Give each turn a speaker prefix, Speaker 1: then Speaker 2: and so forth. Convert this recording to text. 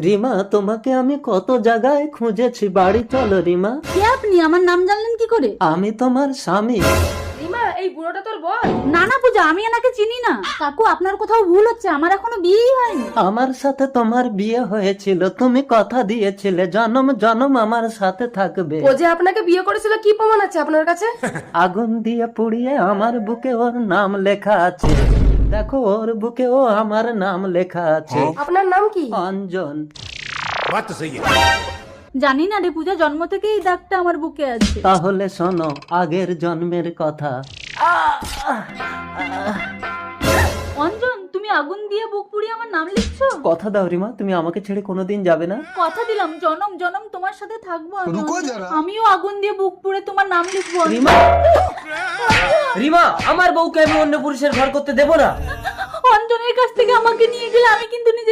Speaker 1: রিমা, তোমাকে আমি কত জায়গায় খুঁজেছি, বাড়ি চলো রিমা।
Speaker 2: কে আপনি? আমার নাম জানলেন কি করে?
Speaker 1: আমি তোমার স্বামী।
Speaker 3: রিমা, এই বুড়োটা তোর বল?
Speaker 2: না না পূজা, আমি এনাকে চিনি না। কাকু, আপনার কোথাও ভুল হচ্ছে, আমার এখনো বিয়েই হয়নি।
Speaker 1: আমার সাথে তোমার বিয়ে হয়েছিল, তুমি কথা দিয়েছিলে জনম জনম আমার সাথে থাকবে।
Speaker 3: ও যে আপনাকে বিয়ে করেছিল, কি প্রমাণ আছে আপনার কাছে?
Speaker 1: আগুন দিয়ে পুড়িয়ে আমার বুকে ওর নাম লেখা আছে, দেখো ওর বুকে ও আমার নাম লেখা আছে।
Speaker 3: আপনার নাম কি?
Speaker 1: অঞ্জন।
Speaker 4: बात तो सही है।
Speaker 2: জানি না রে পূজা, জন্ম থেকেই এই দাগটা আমার বুকে আছে।
Speaker 1: তাহলে শোনো আগের জন্মের কথা।
Speaker 2: অঞ্জন, তুমি আগুন দিয়ে বুক পুড়িয়ে আমার নাম লিখছো?
Speaker 1: কথা দাও রিমা, তুমি আমাকে ছেড়ে কোনোদিন যাবে না।
Speaker 2: কথা দিলাম, জনম জনম তোমার সাথে থাকবো আমি।
Speaker 4: রুকো
Speaker 2: অঞ্জন,
Speaker 4: যারা।
Speaker 2: আমিও আগুন দিয়ে বুক পুড়ে তোমার নাম লিখবো। অঞ্জন।
Speaker 1: রিমা, রিমা, আমার বউকে আমি অন্য পুরুষের ঘর করতে দেবো না।
Speaker 2: অঞ্জনের কাছ থেকে আমাকে নিয়ে গেলে আমি কিন্তু নিজে